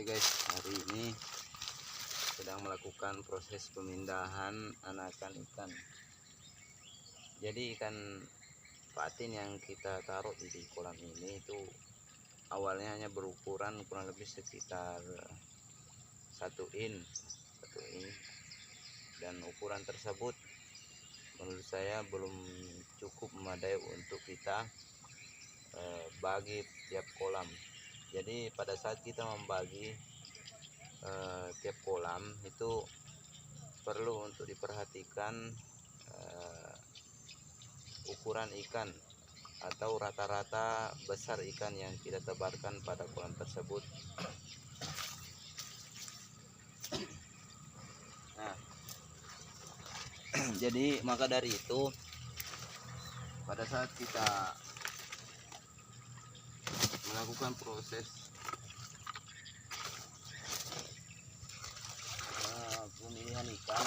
guys, hari ini sedang melakukan proses pemindahan anakan ikan. Jadi ikan patin yang kita taruh di kolam ini itu awalnya hanya berukuran kurang lebih sekitar 1 in, dan ukuran tersebut menurut saya belum cukup memadai untuk kita bagi tiap kolam. Jadi pada saat kita membagi tiap kolam itu perlu untuk diperhatikan ukuran ikan atau rata-rata besar ikan yang kita tebarkan pada kolam tersebut. Nah, jadi maka dari itu pada saat kita melakukan proses pemilihan ikan,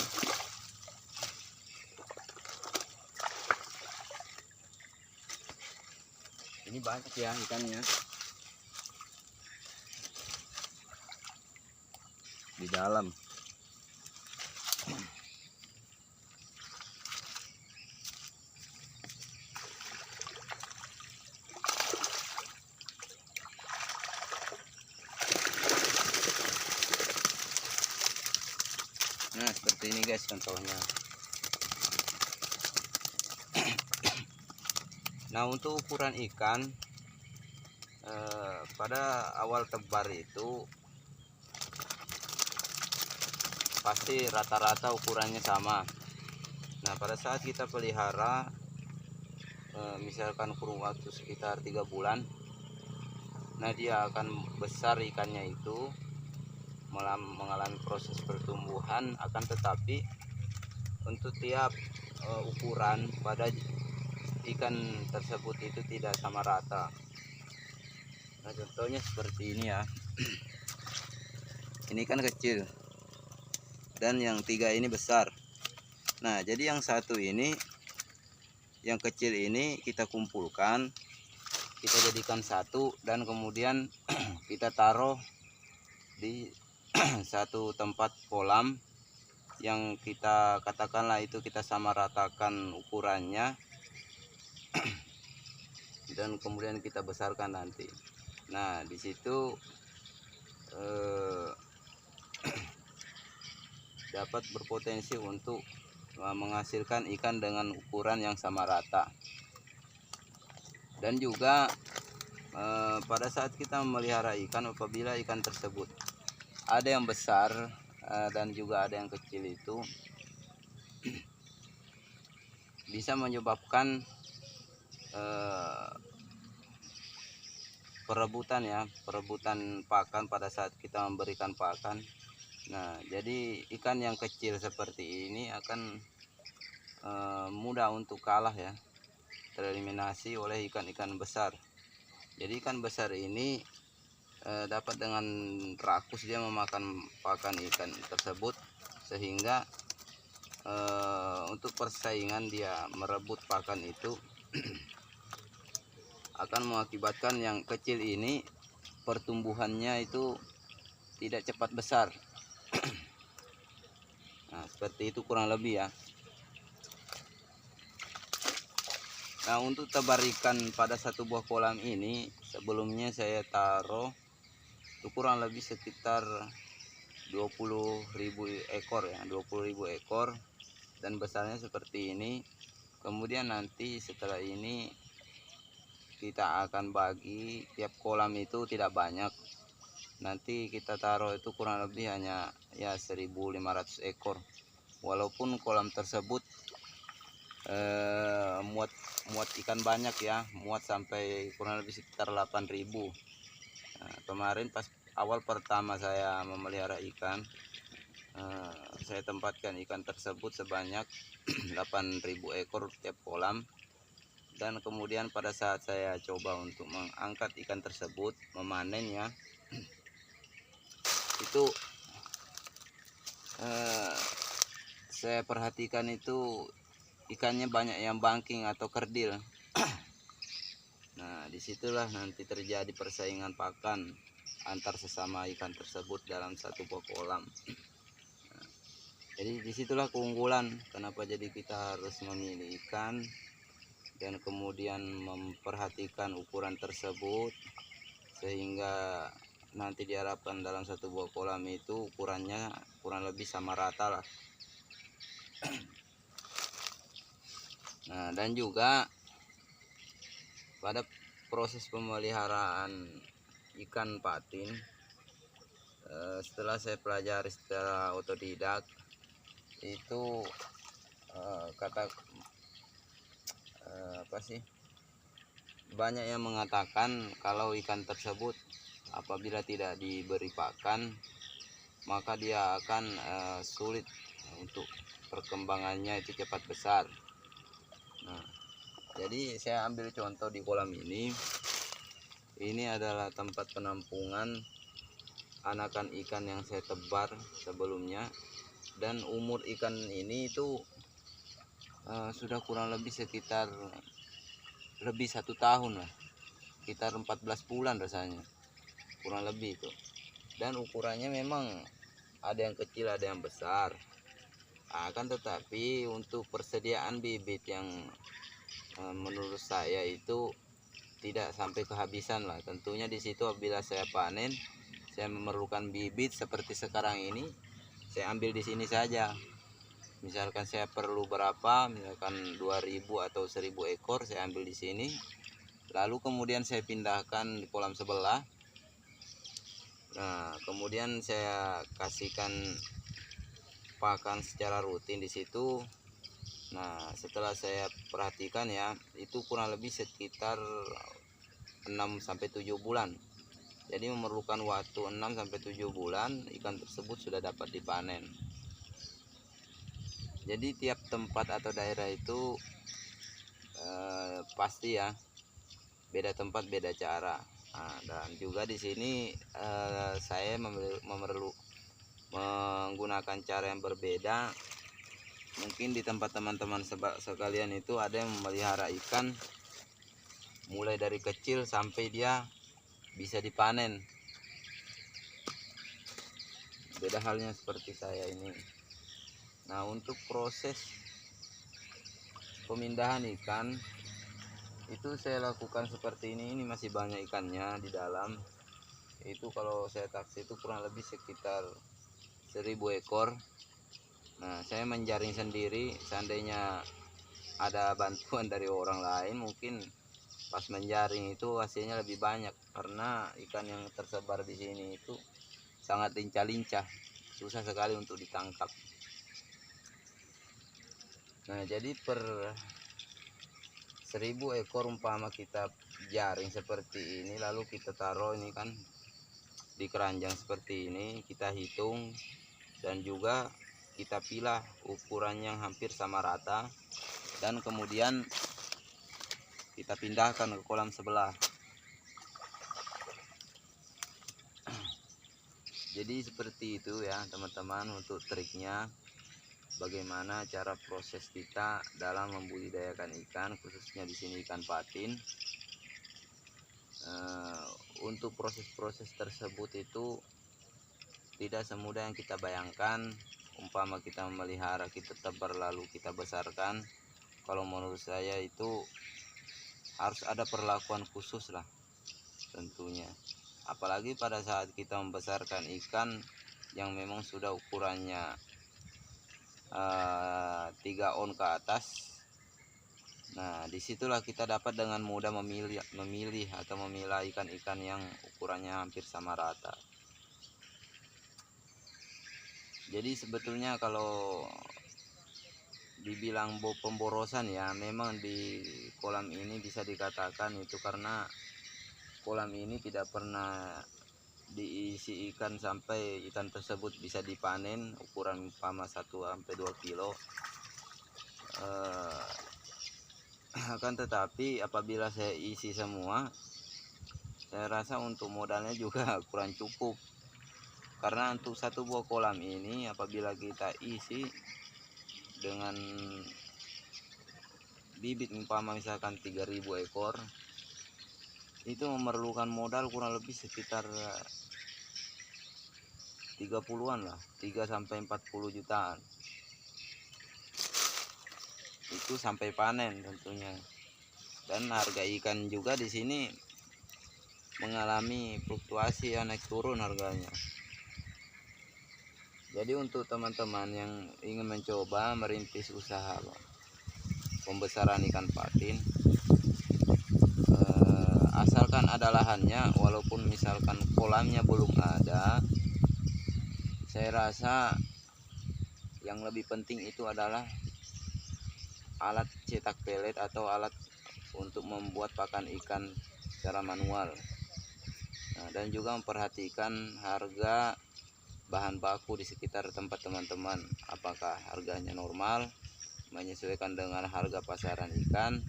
ini banyak ya ikannya di dalam. Nah, seperti ini guys contohnya. Nah, untuk ukuran ikan pada awal tebar itu pasti rata-rata ukurannya sama. Nah, pada saat kita pelihara misalkan kurun waktu sekitar 3 bulan, nah dia akan besar ikannya itu, mengalami proses pertumbuhan, akan tetapi untuk tiap ukuran pada ikan tersebut itu tidak sama rata. Nah, contohnya seperti ini ya. Ini kan kecil dan yang 3 ini besar. Nah, jadi yang 1 ini, yang kecil ini kita kumpulkan, kita jadikan 1 dan kemudian kita taruh di satu tempat kolam yang kita katakanlah itu kita sama ratakan ukurannya dan kemudian kita besarkan nanti. Nah, di situ dapat berpotensi untuk menghasilkan ikan dengan ukuran yang sama rata. Dan juga pada saat kita memelihara ikan, apabila ikan tersebut ada yang besar dan juga ada yang kecil, itu bisa menyebabkan perebutan pakan pada saat kita memberikan pakan. Nah, jadi ikan yang kecil seperti ini akan mudah untuk kalah ya, tereliminasi oleh ikan-ikan besar. Jadi ikan besar ini dapat dengan rakus dia memakan pakan ikan tersebut, sehingga untuk persaingan dia merebut pakan itu akan mengakibatkan yang kecil ini pertumbuhannya itu tidak cepat besar. Nah, seperti itu kurang lebih ya. Nah, untuk tebar ikan pada satu buah kolam ini sebelumnya saya taruh itu kurang lebih sekitar 20.000 ekor ya, 20.000 ekor, dan besarnya seperti ini. Kemudian nanti setelah ini kita akan bagi tiap kolam itu tidak banyak. Nanti kita taruh itu kurang lebih hanya ya 1.500 ekor. Walaupun kolam tersebut muat ikan banyak ya, muat sampai kurang lebih sekitar 8.000. Nah, kemarin pas awal pertama saya memelihara ikan, saya tempatkan ikan tersebut sebanyak 8.000 ekor tiap kolam. Dan kemudian pada saat saya coba untuk mengangkat ikan tersebut, memanennya, itu saya perhatikan itu ikannya banyak yang bangking atau kerdil. Nah, disitulah nanti terjadi persaingan pakan antar sesama ikan tersebut dalam satu buah kolam. Jadi disitulah keunggulan kenapa jadi kita harus memilih ikan dan kemudian memperhatikan ukuran tersebut, sehingga nanti diharapkan dalam satu buah kolam itu ukurannya kurang lebih sama rata lah. Nah, dan juga pada proses pemeliharaan ikan patin, setelah saya pelajari secara otodidak itu banyak yang mengatakan kalau ikan tersebut apabila tidak diberi pakan maka dia akan sulit untuk perkembangannya itu cepat besar. Nah, jadi saya ambil contoh di kolam ini. Ini adalah tempat penampungan anakan ikan yang saya tebar sebelumnya, dan umur ikan ini itu sudah kurang lebih sekitar lebih 1 tahun lah, sekitar 14 bulan rasanya, kurang lebih itu. Dan ukurannya memang ada yang kecil ada yang besar. Akan tetapi untuk persediaan bibit yang menurut saya itu tidak sampai kehabisan lah. Tentunya di situ apabila saya panen, saya memerlukan bibit seperti sekarang ini, saya ambil di sini saja. Misalkan saya perlu berapa, misalkan 2000 atau 1000 ekor, saya ambil di sini. Lalu kemudian saya pindahkan di kolam sebelah. Nah, kemudian saya kasihkan pakan secara rutin di situ. Nah, setelah saya perhatikan ya, itu kurang lebih sekitar 6 sampai 7 bulan. Jadi memerlukan waktu 6 sampai 7 bulan ikan tersebut sudah dapat dipanen. Jadi tiap tempat atau daerah itu pasti ya beda tempat beda cara. Nah, dan juga di sini saya menggunakan cara yang berbeda. Mungkin di tempat teman-teman sekalian itu ada yang memelihara ikan mulai dari kecil sampai dia bisa dipanen. Beda halnya seperti saya ini. Nah, untuk proses pemindahan ikan itu saya lakukan seperti ini masih banyak ikannya di dalam. Itu kalau saya taksi itu kurang lebih sekitar 1000 ekor. Nah, saya menjaring sendiri. Seandainya ada bantuan dari orang lain, mungkin pas menjaring itu hasilnya lebih banyak, karena ikan yang tersebar di sini itu sangat lincah-lincah, susah sekali untuk ditangkap. Nah, jadi per 1000 ekor umpama kita jaring seperti ini, lalu kita taruh ini kan di keranjang seperti ini, kita hitung dan juga kita pilah ukuran yang hampir sama rata, dan kemudian kita pindahkan ke kolam sebelah. Jadi seperti itu ya teman-teman untuk triknya, bagaimana cara proses kita dalam membudidayakan ikan, khususnya di sini ikan patin. Untuk proses-proses tersebut itu tidak semudah yang kita bayangkan. Umpama kita memelihara, kita tebar lalu kita besarkan, kalau menurut saya itu harus ada perlakuan khusus lah tentunya. Apalagi pada saat kita membesarkan ikan yang memang sudah ukurannya 3 on ke atas. Nah, disitulah kita dapat dengan mudah memilih atau memilah ikan-ikan yang ukurannya hampir sama rata. Jadi sebetulnya kalau dibilang pemborosan ya, memang di kolam ini bisa dikatakan itu karena kolam ini tidak pernah diisi ikan sampai ikan tersebut bisa dipanen ukuran umpama 1 sampai 2 kilo. Akan tetapi apabila saya isi semua, saya rasa untuk modalnya juga kurang cukup. Karena untuk satu buah kolam ini apabila kita isi dengan bibit umpama misalkan 3000 ekor, itu memerlukan modal kurang lebih sekitar 30-an lah, 3 sampai 40 jutaan. Itu sampai panen tentunya. Dan harga ikan juga di sini mengalami fluktuasi ya, naik turun harganya. Jadi untuk teman-teman yang ingin mencoba merintis usaha pembesaran ikan patin, asalkan ada lahannya, walaupun misalkan kolamnya belum ada, saya rasa yang lebih penting itu adalah alat cetak pelet atau alat untuk membuat pakan ikan secara manual. Nah, dan juga memperhatikan harga bahan baku di sekitar tempat teman-teman, apakah harganya normal menyesuaikan dengan harga pasaran ikan,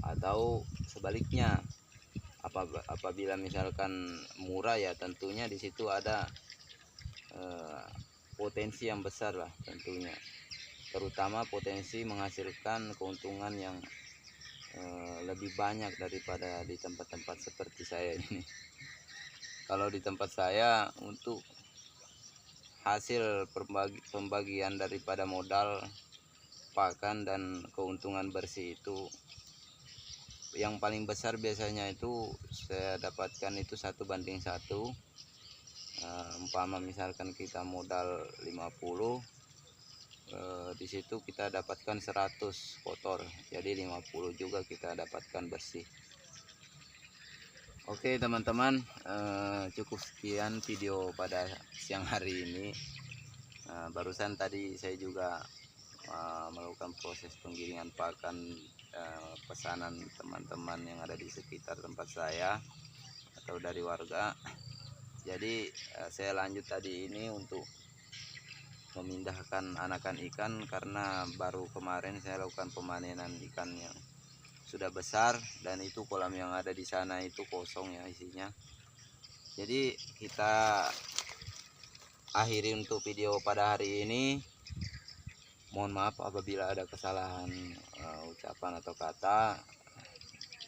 atau sebaliknya. Apabila misalkan murah, ya tentunya di situ ada potensi yang besar lah tentunya, terutama potensi menghasilkan keuntungan yang lebih banyak daripada di tempat-tempat seperti saya ini. Kalau di tempat saya, untuk hasil pembagian daripada modal pakan dan keuntungan bersih itu, yang paling besar biasanya itu saya dapatkan itu 1:1. Umpama misalkan kita modal 50, di situ kita dapatkan 100 kotor, jadi 50 juga kita dapatkan bersih. Oke teman-teman, cukup sekian video pada siang hari ini. Barusan tadi saya juga melakukan proses penggiringan pakan pesanan teman-teman yang ada di sekitar tempat saya atau dari warga. Jadi saya lanjut tadi ini untuk memindahkan anakan ikan, karena baru kemarin saya lakukan pemanenan ikan yang sudah besar, dan itu kolam yang ada di sana itu kosong ya isinya. Jadi kita akhiri untuk video pada hari ini. Mohon maaf apabila ada kesalahan ucapan atau kata.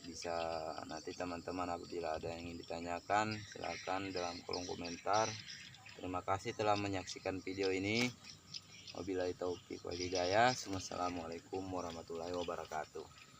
Bisa nanti teman-teman apabila ada yang ingin ditanyakan, silakan dalam kolom komentar. Terima kasih telah menyaksikan video ini. Wabillahi taufiq wal hidayah. Wassalamualaikum warahmatullahi wabarakatuh.